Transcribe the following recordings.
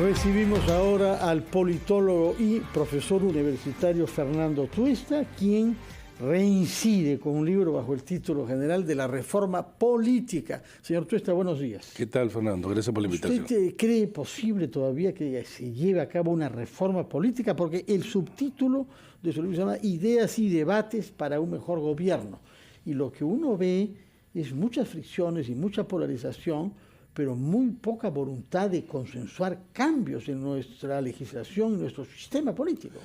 Recibimos ahora al politólogo y profesor universitario Fernando Tuesta, quien reincide con un libro bajo el título general de la reforma política. Señor Tuesta, buenos días. ¿Qué tal, Fernando? Gracias por la invitación. ¿Usted cree posible todavía que se lleve a cabo una reforma política? Porque el subtítulo de su libro se llama Ideas y debates para un mejor gobierno. Y lo que uno ve es muchas fricciones y mucha polarización, pero muy poca voluntad de consensuar cambios en nuestra legislación, en nuestro sistema político.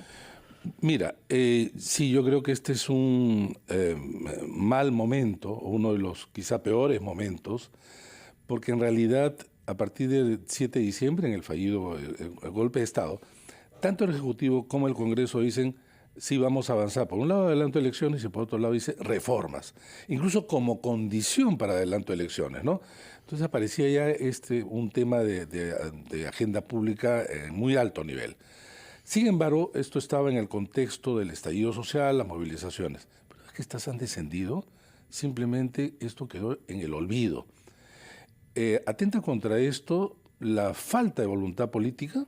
Mira, sí, yo creo que este es un mal momento, uno de los quizá peores momentos, porque en realidad a partir del 7 de diciembre, en el fallido el golpe de Estado, tanto el Ejecutivo como el Congreso dicen sí vamos a avanzar. Por un lado adelanto de elecciones y por otro lado dice reformas, incluso como condición para adelanto de elecciones, ¿no? Entonces aparecía ya un tema de agenda pública en muy alto nivel. Sin embargo, esto estaba en el contexto del estallido social, las movilizaciones. Pero es que estas han descendido, simplemente esto quedó en el olvido. Atenta contra esto la falta de voluntad política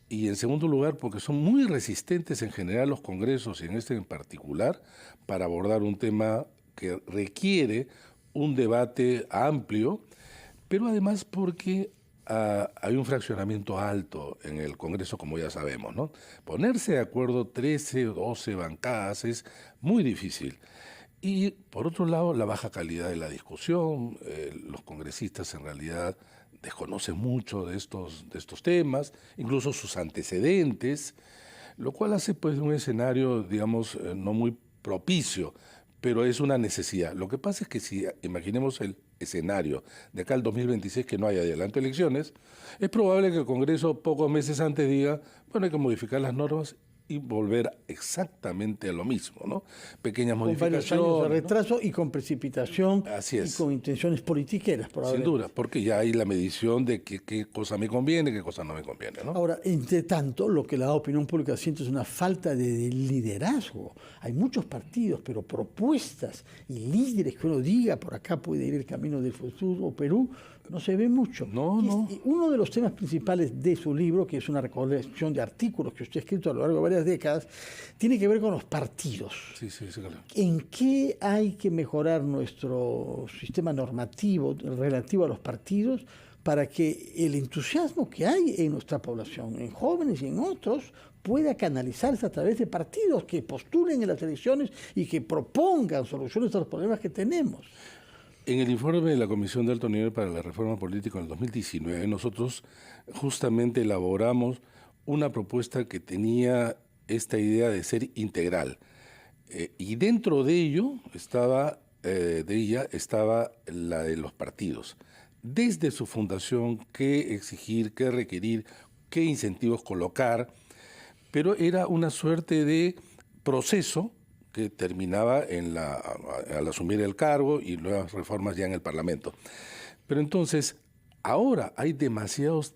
y, en segundo lugar, porque son muy resistentes en general los congresos y en este en particular para abordar un tema que requiere un debate amplio, pero además porque hay un fraccionamiento alto en el Congreso, como ya sabemos, ¿no? Ponerse de acuerdo 13 o 12 bancadas es muy difícil. Y, por otro lado, la baja calidad de la discusión. Los congresistas, en realidad, desconocen mucho de estos temas, incluso sus antecedentes, lo cual hace pues un escenario, digamos, no muy propicio, pero es una necesidad. Lo que pasa es que si imaginemos el escenario de acá al 2026 que no haya adelanto de elecciones, es probable que el Congreso pocos meses antes diga, bueno, hay que modificar las normas y volver exactamente a lo mismo, ¿no? Pequeñas modificaciones. Con varios años de retraso, ¿no? Y con precipitación. Así es. Y con intenciones politiqueras, probablemente. Sin duda, porque ya hay la medición de qué cosa me conviene, qué cosa no me conviene, ¿no? Ahora, entre tanto, lo que la opinión pública siente es una falta de liderazgo. Hay muchos partidos, pero propuestas y líderes que uno diga, por acá puede ir el camino del futuro, Perú, no se ve mucho. No. Y uno de los temas principales de su libro, que es una recolección de artículos que usted ha escrito a lo largo de varias décadas, tiene que ver con los partidos. Sí, claro. ¿En qué hay que mejorar nuestro sistema normativo relativo a los partidos para que el entusiasmo que hay en nuestra población, en jóvenes y en otros, pueda canalizarse a través de partidos que postulen en las elecciones y que propongan soluciones a los problemas que tenemos? En el informe de la Comisión de Alto Nivel para la Reforma Política en el 2019, nosotros justamente elaboramos una propuesta que tenía esta idea de ser integral. Y dentro de ello estaba la de los partidos. Desde su fundación, qué exigir, qué requerir, qué incentivos colocar, pero era una suerte de proceso que terminaba al asumir el cargo y nuevas reformas ya en el Parlamento. Pero entonces, ahora hay demasiados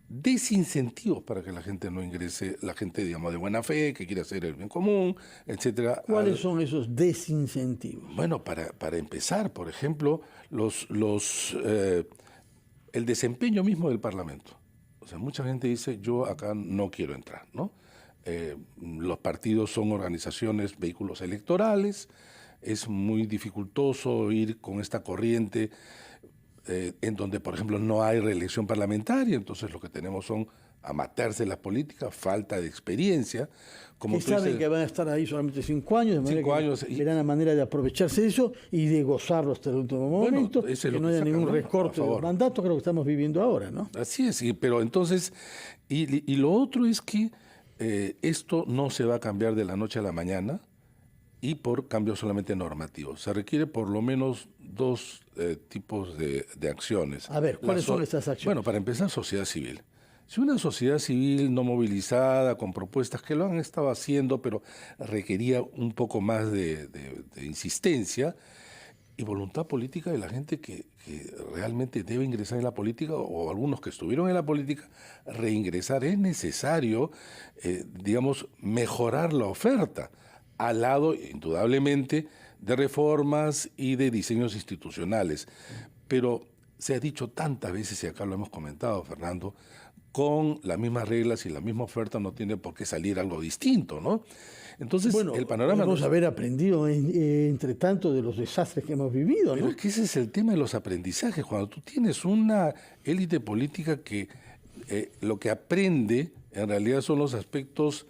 desincentivos para que la gente no ingrese, la gente, digamos, de buena fe, que quiere hacer el bien común, etcétera. ¿Cuáles son esos desincentivos? Bueno, para empezar, por ejemplo, el desempeño mismo del Parlamento. O sea, mucha gente dice, yo acá no quiero entrar, ¿no? Los partidos son organizaciones, vehículos electorales, es muy dificultoso ir con esta corriente en donde, por ejemplo, no hay reelección parlamentaria, entonces lo que tenemos son amateurs de la política, falta de experiencia. Como que saben que van a estar ahí solamente 5 años, de manera 5 años, que verán la manera de aprovecharse de eso y de gozarlo hasta el último momento, que no haya ningún recorte del mandato, creo que estamos viviendo ahora, ¿no? Así es, pero entonces, y lo otro es que esto no se va a cambiar de la noche a la mañana y por cambios solamente normativos. Se requiere por lo menos 2 tipos de acciones. A ver, ¿cuáles son estas acciones? Bueno, para empezar, sociedad civil. Si una sociedad civil no movilizada, con propuestas que lo han estado haciendo, pero requería un poco más de insistencia y voluntad política de la gente que realmente debe ingresar en la política, o algunos que estuvieron en la política, reingresar, es necesario, digamos, mejorar la oferta, al lado, indudablemente, de reformas y de diseños institucionales. Pero se ha dicho tantas veces, y acá lo hemos comentado, Fernando, con las mismas reglas y la misma oferta no tiene por qué salir algo distinto, ¿no? Entonces, bueno, el panorama... Podemos haber aprendido entre tanto de los desastres que hemos vivido, Pero ¿no? es que ese es el tema de los aprendizajes. Cuando tú tienes una élite política que lo que aprende en realidad son los aspectos,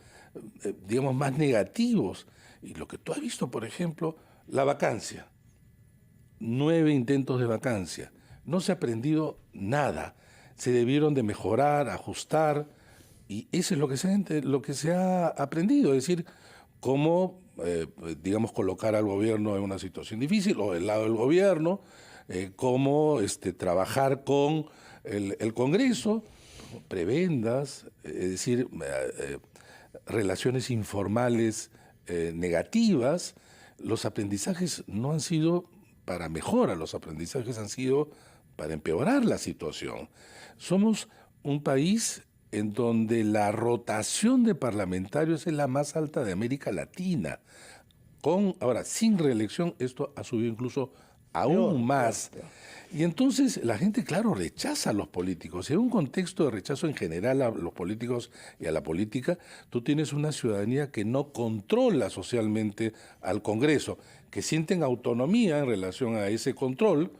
digamos, más negativos. Y lo que tú has visto, por ejemplo, la vacancia. 9 intentos de vacancia. No se ha aprendido nada. Se debieron de mejorar, ajustar, y eso es lo que se ha aprendido, es decir, cómo, digamos, colocar al gobierno en una situación difícil, o del lado del gobierno, cómo trabajar con el Congreso, prebendas, es decir, relaciones informales negativas. Los aprendizajes no han sido para mejora, los aprendizajes han sido para empeorar la situación. Somos un país en donde la rotación de parlamentarios es la más alta de América Latina. Ahora, sin reelección, esto ha subido incluso aún más. Y entonces la gente, claro, rechaza a los políticos. En un contexto de rechazo en general a los políticos y a la política, tú tienes una ciudadanía que no controla socialmente al Congreso, que sienten autonomía en relación a ese control,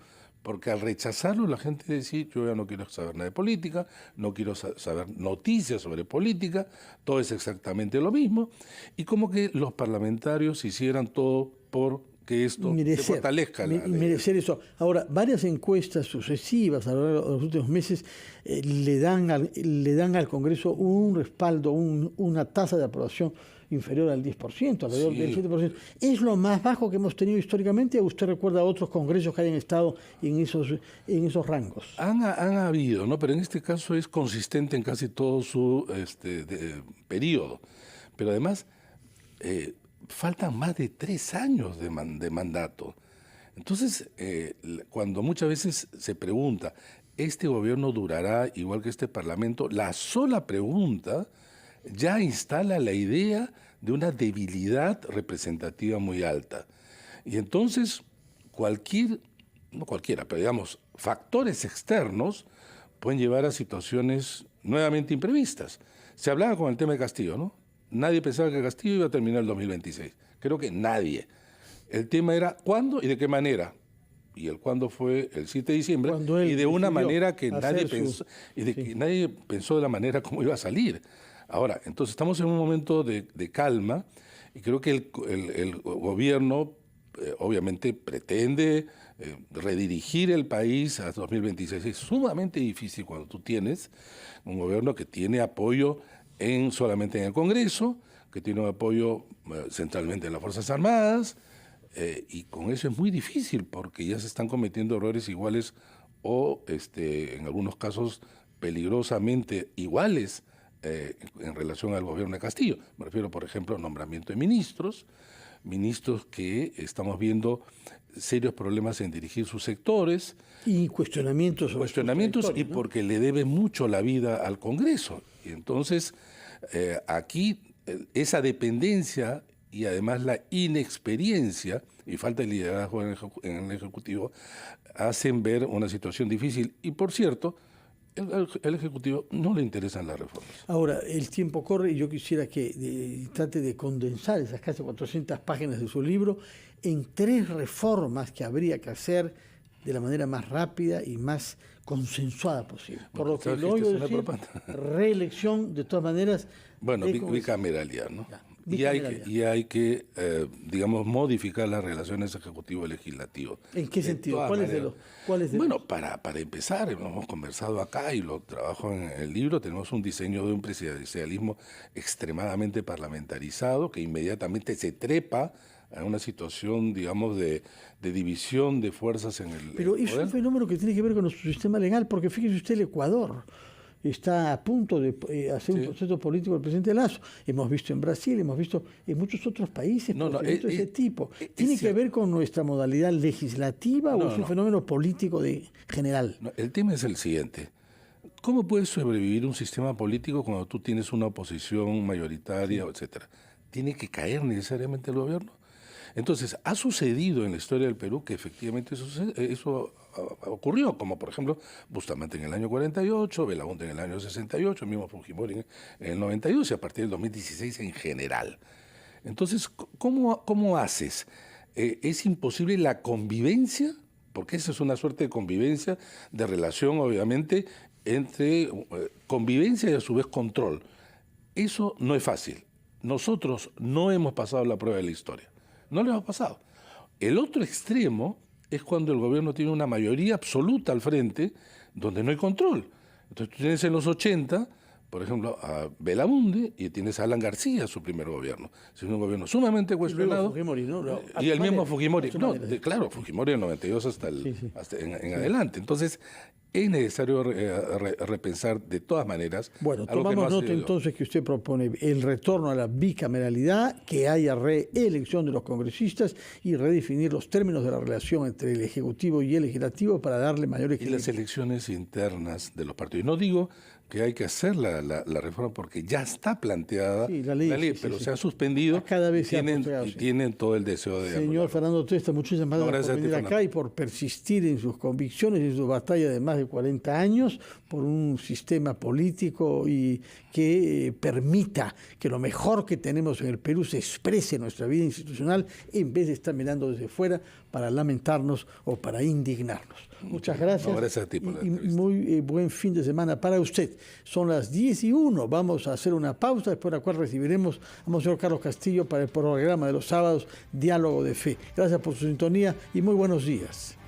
porque al rechazarlo la gente dice, yo ya no quiero saber nada de política, no quiero saber noticias sobre política, todo es exactamente lo mismo, y como que los parlamentarios hicieran todo por que esto se fortalezca. Merecer eso. Ahora, varias encuestas sucesivas a lo largo de los últimos meses le dan al Congreso un respaldo, una tasa de aprobación inferior al 10%, alrededor del 7%. ¿Es lo más bajo que hemos tenido históricamente o usted recuerda otros congresos que hayan estado en esos rangos? Han habido, ¿no? Pero en este caso es consistente en casi todo su periodo. Pero además, faltan más de 3 años de mandato. Entonces, cuando muchas veces se pregunta, ¿este gobierno durará igual que este Parlamento? La sola pregunta ya instala la idea de una debilidad representativa muy alta. Y entonces, no cualquiera, pero digamos, factores externos pueden llevar a situaciones nuevamente imprevistas. Se hablaba con el tema de Castillo, ¿no? Nadie pensaba que Castillo iba a terminar el 2026. Creo que nadie. El tema era cuándo y de qué manera. Y el cuándo fue el 7 de diciembre y de una manera que nadie pensó, y de que nadie pensó de la manera como iba a salir. Ahora, entonces estamos en un momento de calma y creo que el gobierno obviamente pretende redirigir el país a 2026. Es sumamente difícil cuando tú tienes un gobierno que tiene apoyo solamente en el Congreso, que tiene un apoyo centralmente en las Fuerzas Armadas, y con eso es muy difícil porque ya se están cometiendo errores iguales o en algunos casos peligrosamente iguales en relación al gobierno de Castillo. Me refiero, por ejemplo, al nombramiento de ministros que estamos viendo serios problemas en dirigir sus sectores. Y cuestionamientos. Y ¿no? Porque le debe mucho la vida al Congreso. Y entonces, aquí esa dependencia y además la inexperiencia y falta de liderazgo en el Ejecutivo hacen ver una situación difícil. Y por cierto, el Ejecutivo no le interesan las reformas. Ahora, el tiempo corre y yo quisiera que trate de condensar esas casi 400 páginas de su libro en 3 reformas que habría que hacer de la manera más rápida y más consensuada posible. Por lo que lo oigo decir, reelección de todas maneras. Bueno, bicameralidad, ¿no? Y hay que digamos, modificar las relaciones ejecutivo-legislativo. ¿En qué sentido? ¿Cuáles de Bueno, para empezar, hemos conversado acá y lo trabajo en el libro, tenemos un diseño de un presidencialismo extremadamente parlamentarizado que inmediatamente se trepa a una situación, digamos, de división de fuerzas en el Pero poder. Es un fenómeno que tiene que ver con nuestro sistema legal, porque fíjese usted, el Ecuador está a punto de hacer un proceso político del presidente Lasso. Hemos visto en Brasil, hemos visto en muchos otros países procedimientos de ese tipo. ¿Tiene que ver con nuestra modalidad legislativa o es un fenómeno político general? No, el tema es el siguiente. ¿Cómo puede sobrevivir un sistema político cuando tú tienes una oposición mayoritaria, etcétera? ¿Tiene que caer necesariamente el gobierno? Entonces, ha sucedido en la historia del Perú que efectivamente eso ocurrió, como por ejemplo Bustamante en el año 48, Belaúnde en el año 68, el mismo Fujimori en el 92 y a partir del 2016 en general. Entonces, ¿cómo haces? ¿Es imposible la convivencia? Porque esa es una suerte de convivencia, de relación obviamente entre convivencia y a su vez control. Eso no es fácil. Nosotros no hemos pasado la prueba de la historia. No lo hemos pasado. El otro extremo es cuando el gobierno tiene una mayoría absoluta al frente, donde no hay control. Entonces tú tienes en los 80, por ejemplo, a Belaúnde y tienes a Alan García, su primer gobierno. Es un gobierno sumamente cuestionado. Fujimori, ¿no? Y el mismo Fujimori. No, claro, Fujimori en el 92 hasta en adelante. Entonces, es necesario repensar de todas maneras. Bueno, tomamos nota entonces que usted propone el retorno a la bicameralidad, que haya reelección de los congresistas y redefinir los términos de la relación entre el Ejecutivo y el Legislativo para darle mayor equilibrio. Y las elecciones internas de los partidos. No digo que hay que hacer la reforma porque ya está planteada la ley, pero se ha suspendido cada vez y tienen todo el deseo de... Señor Fernando Testa, muchísimas gracias por venir acá y por persistir en sus convicciones y en su batalla de más de 40 años por un sistema político y que permita que lo mejor que tenemos en el Perú se exprese en nuestra vida institucional en vez de estar mirando desde fuera para lamentarnos o para indignarnos. Muchas gracias. No, gracias a ti por la entrevista. Muy buen fin de semana para usted. Son las 10:01. Vamos a hacer una pausa, después de la cual recibiremos a Monseñor Carlos Castillo para el programa de los sábados, Diálogo de Fe. Gracias por su sintonía y muy buenos días.